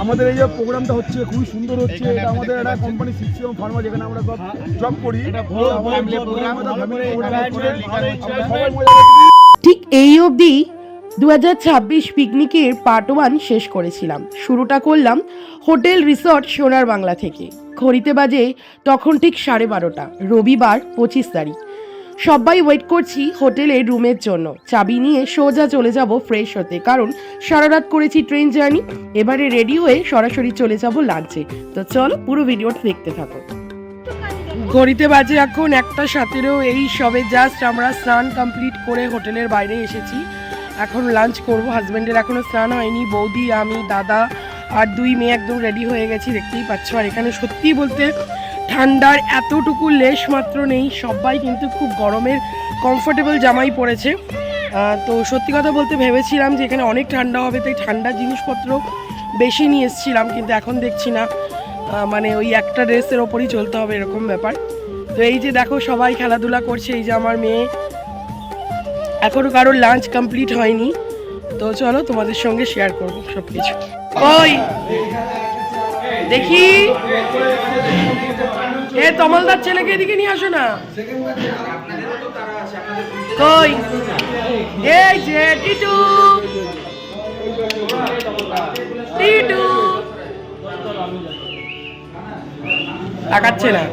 আমাদের এই যে প্রোগ্রামটা হচ্ছে খুবই সুন্দর হচ্ছে। এটা আমাদের একটা কোম্পানি সিস্টেম ফার্মা, যেখানে আমরা সব জব করি। ঠিক এই অবধি 2026 পিকনিকের পার্ট 1 শেষ করেছিলাম। শুরুটা করলাম হোটেল রিসর্ট সোনার বাংলা থেকে। ঘড়িতে বাজে তখন ঠিক 12:30, রবিবার 25 তারিখ। সবাই ওয়েট করছি হোটেলের রুমের জন্য। চাবি নিয়ে সোজা চলে যাব ফ্রেশ হতে, কারণ সারা রাত করেছি ট্রেন জার্নি। এবারে রেডি হয়ে সরাসরি চলে যাব লাঞ্চে। তো চলো পুরো ভিডিওটা দেখতে থাকো। ঘড়িতে বাজে এখন 1:17। এই সবে জাস্ট আমরা স্নান কমপ্লিট করে হোটেলের বাইরে এসেছি। এখন লাঞ্চ করব। হাজব্যান্ডের এখনো স্নান হয়নি। বৌদি, আমি, দাদা আর 2 মেয়ে একদম রেডি হয়ে গেছি, দেখতেই পাচ্ছ। আর এখানে সত্যি বলতে ঠান্ডার এতটুকু লেশ মাত্র নেই। সবাই কিন্তু খুব গরমের কমফোর্টেবল জামাই পরেছে। তো সত্যি কথা বলতে ভেবেছিলাম যে এখানে অনেক ঠান্ডা হবে, তাই ঠান্ডার জিনিসপত্র বেশি নিয়ে এসেছিলাম, কিন্তু এখন দেখছি না, মানে ওই একটা ড্রেসের ওপরই চলতে হবে এরকম ব্যাপার। তো এই যে দেখো সবাই খেলাধুলা করছে। এই যে আমার মেয়ে, এখনও কারোর লাঞ্চ কমপ্লিট হয়নি। তো চলো তোমাদের সঙ্গে শেয়ার করবো সব কিছু। ওই দেখি এ তমালদার ছেলেকে এদিকে নিয়ে আসো না। কই এই যে টিটু, টিটু তাকাচ্ছে না।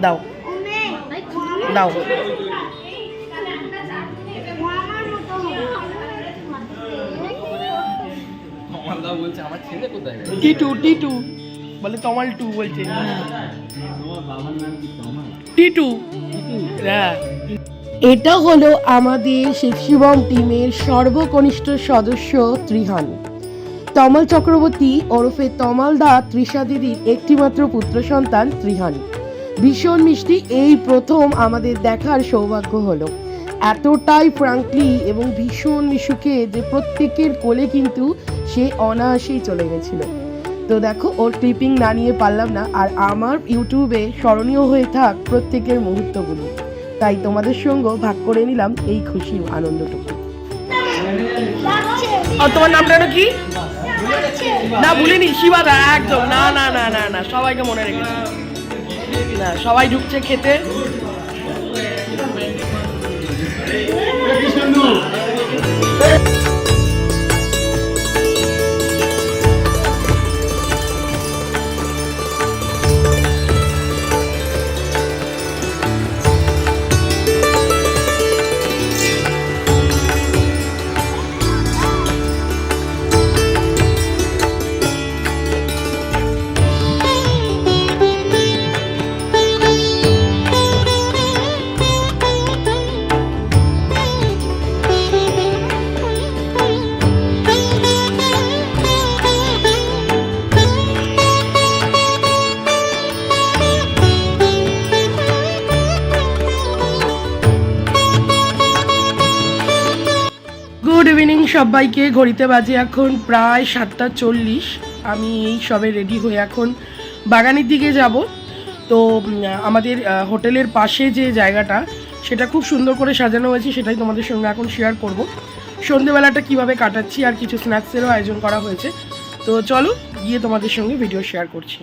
দাও দাও। টিটু টিটু বলে, তমাল টু বলছে। টিটু, হ্যাঁ। এটা হলো আমাদের শিবশিবম টিমের সর্বকনিষ্ঠ সদস্য ত্রিহান। তমাল চক্রবর্তী ওরফে তমাল দা তৃষা দিদির একটিমাত্র পুত্র সন্তান ত্রিহান। ভীষণ মিষ্টি। এই প্রথম আমাদের দেখার সৌভাগ্য হলো। এতটাই ফ্রাঙ্কলি এবং ভীষণ মিশুকে যে প্রত্যেকের কোলে কিন্তু সে অনায়াসেই চলে গেছিল। তো দেখো ওর ক্লিপিং না নিয়ে পারলাম না। আর আমার ইউটিউবে স্মরণীয় হয়ে থাক প্রত্যেকের মুহূর্তগুলো, তাই তোমাদের সঙ্গে ভাগ করে নিলাম এই খুশির আনন্দটুকু। আর তোমার নামটা কি? না ভুলিনি, শিবাদা। একদম না না না না না, সবাইকে মনে রেখেছি। না, সবাই ঢুকছে খেতে। গুড ইভিনিং সবাইকে। ঘড়িতে বাজে এখন প্রায় 7:40। আমি এই সবে রেডি হয়ে এখন বাগানের দিকে যাব। তো আমাদের হোটেলের পাশে যে জায়গাটা, সেটা খুব সুন্দর করে সাজানো হয়েছে, সেটাই তোমাদের সঙ্গে এখন শেয়ার করব। সন্ধ্যেবেলাটা কিভাবে কাটাচ্ছি, আর কিছু স্ন্যাক্সেরও আয়োজন করা হয়েছে। তো চলো গিয়ে তোমাদের সঙ্গে ভিডিও শেয়ার করছি।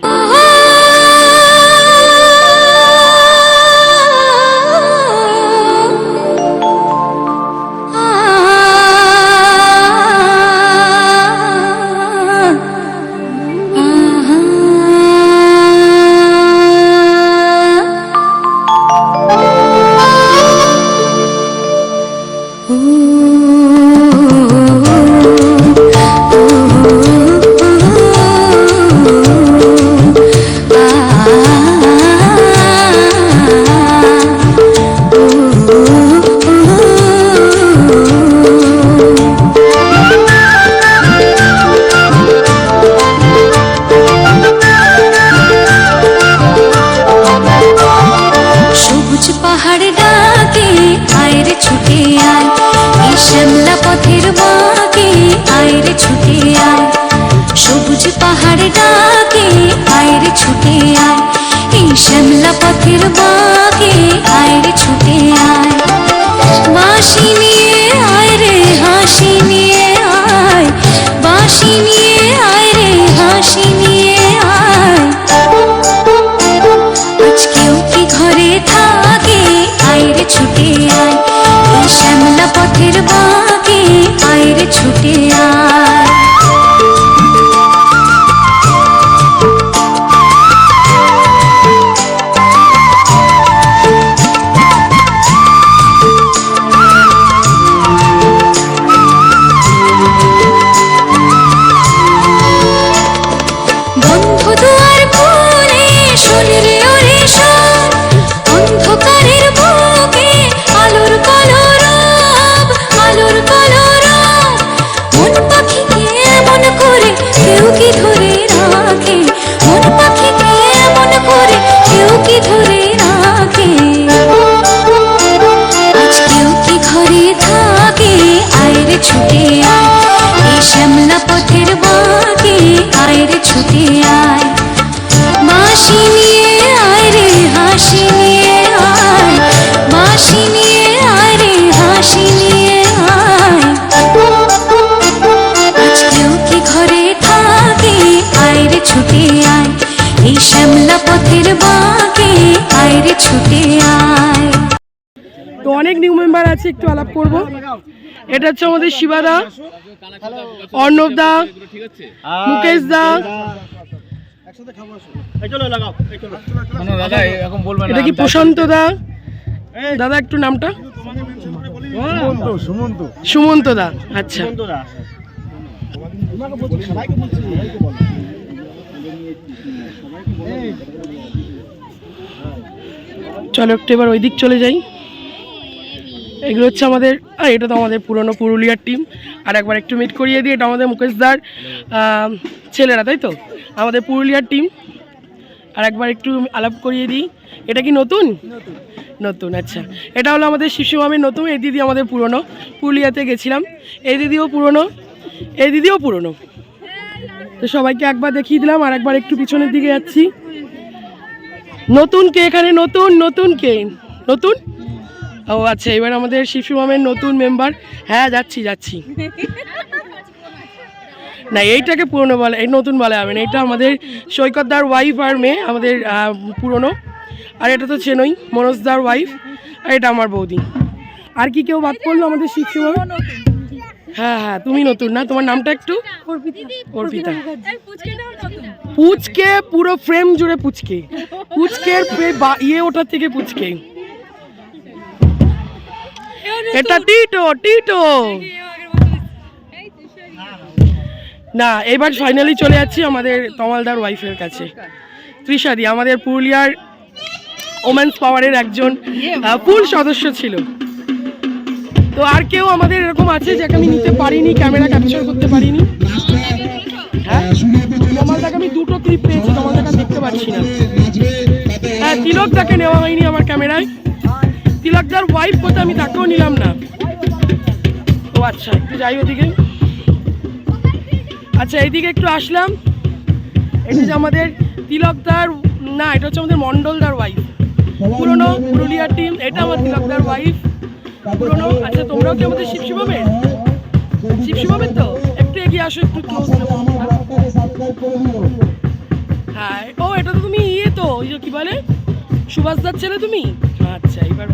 বাঁকে আয় রে ছুটে আয়, বাঁশি নিয়ে আয় রে হাসি নিয়ে আয়, বাঁশি নিয়ে আয় রে হাসি নিয়ে আয়। আজ কেউ কি ঘরে থাকে আয় রে ছুটে আয়, এই শ্যামলা পথের বাঁকে আয় রে ছুটে আয়। বন্ধু দুয়ার খুলে শোন রে ওরে শোন, অন্ধকারের বুকে আলোর কলরব, আলোর কলরব। মন পাখিকে এমন করে কেউ কি ধরে রাখে, মন পাখিকে এমন করে কেউ কি ধরে রাখে। আজ কেউ কি ঘরে থাকে আয় রে ছুটে আয়, এই শ্যামলা পথের বাঁকে আয় রে ছুটে আয়, বাঁশি নিয়ে আয় রে হাসি নিয়ে আয়, বাঁশি নিয়ে আয় রে হাসি নিয়ে আয়। আজ কেউ কি ঘরে থাকে আয় রে ছুটে আয়, এই শ্যামলা পথের বাঁকে আয় রে ছুটে আয়। তো অনেক নিউ মেম্বার আছে, একটু আলাপ করব। এটা হচ্ছে আমাদের শিবাদা, অর্ণব দা, মুকেশ দা, এটা কি প্রশান্ত দা, দাদা একটু নামটা সুমন্ত দা। আচ্ছা চলো একটু এবার ওই দিক চলে যাই। এগুলো হচ্ছে আমাদের, এটা তো আমাদের পুরনো পুরুলিয়ার টিম। আর একবার একটু মিট করিয়ে দিই, এটা আমাদের মুকেশদার ছেলেরা, তাই তো, আমাদের পুরুলিয়ার টিম। আর একবার একটু আলাপ করিয়ে দিই, এটা কি নতুন? নতুন, আচ্ছা। এটা হলো আমাদের শিশুমামের নতুন, এই দিদি আমাদের পুরনো, পুরুলিয়াতে গেছিলাম, এই দিদিও পুরনো, এই দিদিও পুরনো। তো সবাইকে একবার দেখিয়ে দিলাম, আর একবার একটু পিছনের দিকে যাচ্ছি। নতুন কে এখানে? নতুন নতুন কে? নতুন? ও আচ্ছা, এবার আমাদের শিশুমামের নতুন মেম্বার। হ্যাঁ যাচ্ছি যাচ্ছি। না এইটাকে পুরনো বলে, এই নতুন বলে হবে না। এটা আমাদের সৈকতদার ওয়াইফ আর মেয়ে, আমাদের পুরনো। আর এটা তো চেনই, মনোজদার ওয়াইফ। আর এটা আমার বৌদি। আর কি কেউ বাদ পড়লো আমাদের শিশুমাম? হ্যাঁ হ্যাঁ, তুমি নতুন না? তোমার নামটা একটু? অর্পিতা। পুচকে পুরো ফ্রেম জুড়ে পুচকে, পুচকের ইয়ে ওটার থেকে পুচকে। এটা টিটো, টিটো না। এবার ফাইনালি চলে যাচ্ছি আমাদের তমালদার ওয়াইফের কাছে, তৃষাদি, আমাদের পুরুলিয়ার ওমেন্স পাওয়ারের একজন ফুল সদস্য ছিল। তো আর কেউ আমাদের এরকম আছে যাকে আমি নিতে পারিনি, ক্যামেরা ক্যাপচার করতে পারিনি? হ্যাঁ, তমালদাকে আমি দুটো ক্লিপ পেয়েছি, তমালদাকে দেখতে পাচ্ছি না। হ্যাঁ, তিলকদাকে নেওয়া হয়নি আমার ক্যামেরায়। তিলকদার ওয়াইফ কোথায়, আমি তাকেও নিলাম না। ও আচ্ছা, একটু যাই ওদিকে। আচ্ছা, এইদিকে একটু আসলাম। এটা যে আমাদের তিলকদার, না এটা হচ্ছে আমাদের মন্ডলদার ওয়াইফ, পুরনো পুরুলিয়ার টিম। এটা আমার তিলকদার ওয়াইফ, পুরনো। আচ্ছা, তোমরাও কি আমাদের শিবশিবামের? শিবশিবামের তো একটু এগিয়ে আসো, একটু ক্লোজ। হ্যাঁ, ও এটা তো তুমি ইয়ে তো, ওই যে কি বলে, সুভাষদার ছেলে তুমি? আচ্ছা, এবার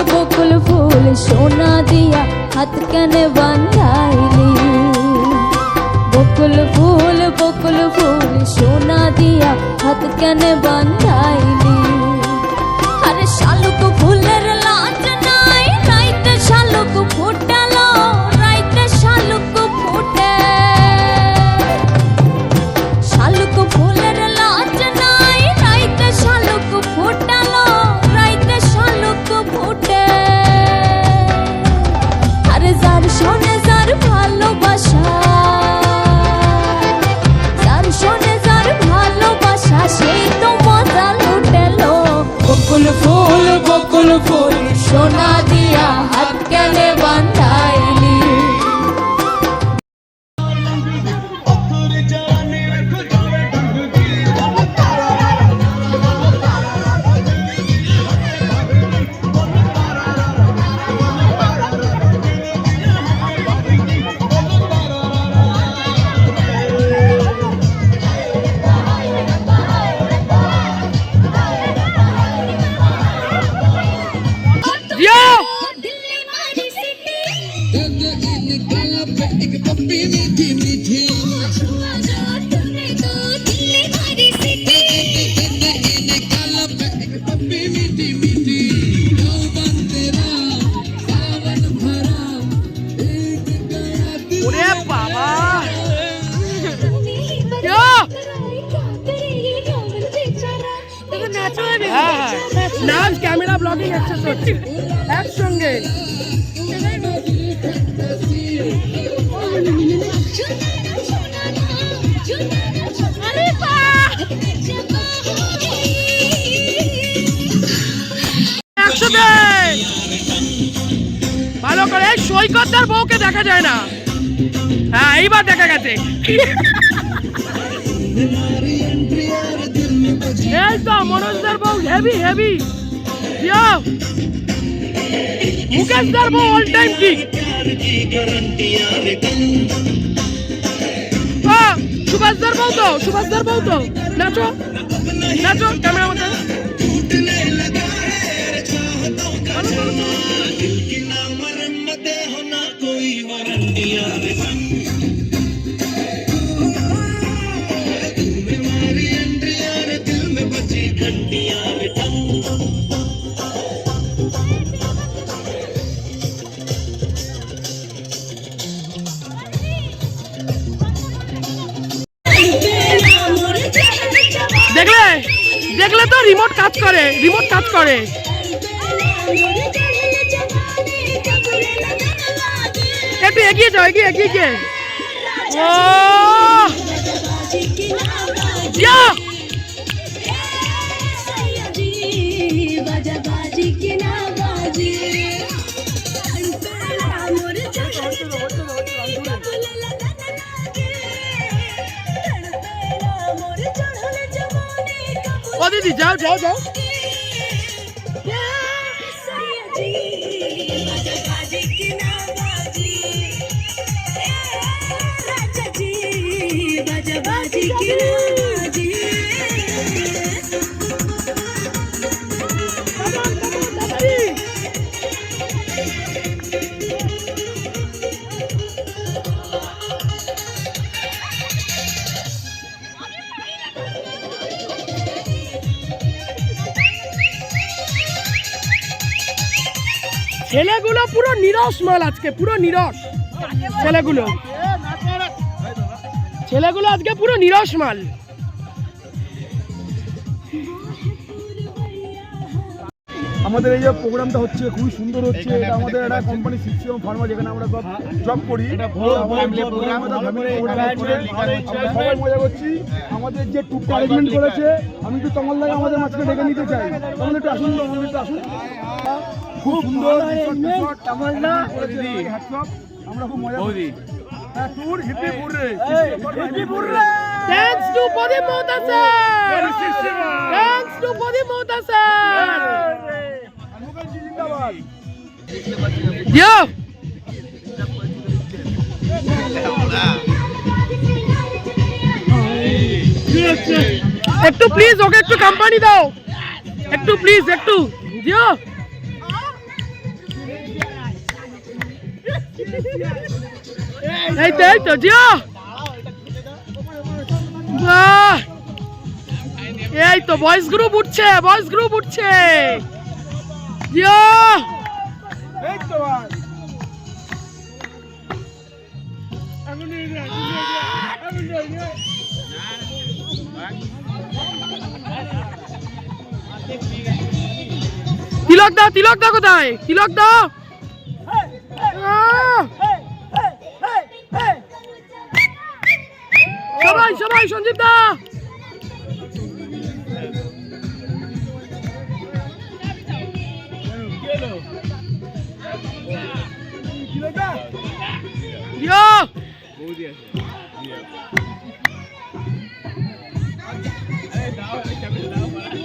বকুল ফুল সোনা দিয়া হাত কানে বাঁধাইলি, বকুল ফুল সোনা দিয়া হাত কানে বাঁধাইলি। আরে শালুক ফুলের লাজ নাই, রাইতে শালুক ফুটালো, রাইতে শালুক ফুটে। শালুক ফুলের লাজ নাই, রাইতে শালুক ফুটালো, রাইতে শালুক ফুটে। আরে যার ব্লগিং একসাথে হচ্ছে একসঙ্গে। একসাথে ভালো করে। সৈকতদার বউকে দেখা যায় না, হ্যাঁ এইবার দেখা গেছে। এই তো মনোজদার বউ হেভি হেভি। মুকেশদার বউ অল টাইম কিক। সুভাষদার বউ তো, সুভাষদার বউ তো নাচো নাচো ক্যামেরা মধ্যে। দেখলে দেখলে তো রিমোট কাজ করে, রিমোট কাজ করে। একটু এগিয়ে যাও, এগিয়ে এগিয়ে গিয়ে। ও ও দিদি যাও যাও যাও। ছেলেগুলো পুরো নিরস মাল আজকে, পুরো নিরস ছেলেগুলো। ছেলেগুলো আজকে পুরো নিরস মাল। আমাদের এই যে প্রোগ্রামটা হচ্ছে খুবই সুন্দর হচ্ছে। এটা আমাদের একটা কোম্পানি সিসিএম ফার্মা, যেখানে আমরা সব জব করি। সবাই মজা করছি। আমাদের যে ট্যুরটা অ্যারেঞ্জমেন্ট করেছে, আমি তো তোমার লাগে আমাদের মাঝখানে ডেকে নিতে চাই। আমাদের একটু আসুন, আমাদের একটু আসুন। খুব সুন্দর আমরা খুব মজা করি। ট্যুর হিপিপুর রে, hip hip hurray. Thanks to Pradeep Mohta sir, thanks to Pradeep Mohta sir. একটু প্লিজ ওকে একটু কোম্পানি দাও, একটু প্লিজ একটু দিও। এই তো দিও। এই তো বয়েজ গ্রুপ উঠছে, বয়েজ গ্রুপ উঠছে। দিও। এই তো ভাই তিলক দাও, তিলক দাও কোথায়? তিলক দাও। সবাই সবাই সঞ্জীব দা।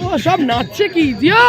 ও সব নাচছে কি দিয়া।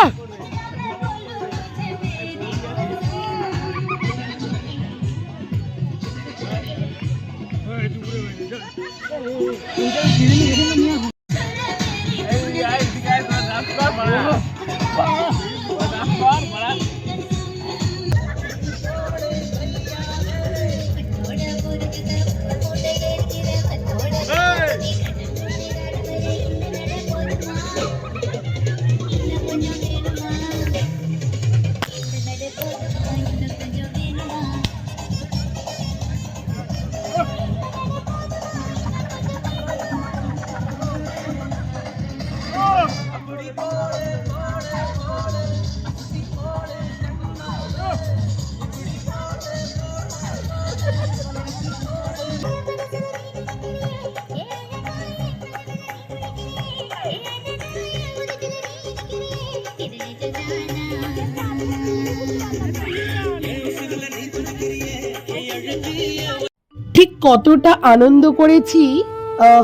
ঠিক কতটা আনন্দ করেছি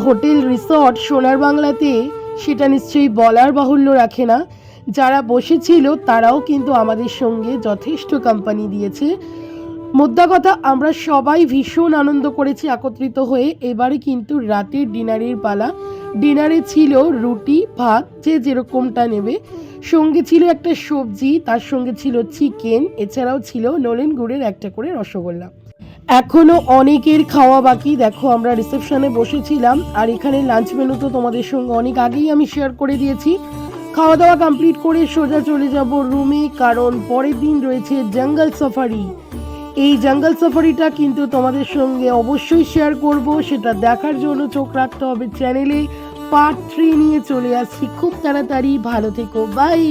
হোটেল রিসর্ট সোনার বাংলাতে সেটা নিশ্চয়ই বলার বাহুল্য রাখে না। যারা বসেছিল তারাও কিন্তু আমাদের সঙ্গে যথেষ্ট কোম্পানি দিয়েছে। মোদ্দা কথা, আমরা সবাই ভীষণ আনন্দ করেছি একত্রিত হয়ে। এবারে কিন্তু রাতের ডিনারের পালা। ডিনারে ছিল রুটি ভাত, যে যেরকমটা নেবে, সঙ্গে ছিল একটা সবজি, তার সঙ্গে ছিল চিকেন, এছাড়াও ছিল নলেন গুড়ের একটা করে রসগোল্লা। এখনো অনেকের খাওয়া বাকি। দেখো আমরা রিসেপশনে বসেছিলাম, আর এখানে লাঞ্চ মেনু তো তোমাদের সঙ্গে অনেক আগেই আমি শেয়ার করে দিয়েছি। খাওয়া দাওয়া কমপ্লিট করে সোজা চলে যাব রুমে, কারণ পরের দিন রয়েছে জঙ্গল সাফারি। এই জঙ্গল সাফারিটা কিন্তু তোমাদের সঙ্গে অবশ্যই শেয়ার করব। সেটা দেখার জন্য চোখ রাখতে হবে চ্যানেলে। পার্ট 3 নিয়ে চলে আসছি খুব তাড়াতাড়ি। ভালো থেকো, বাই।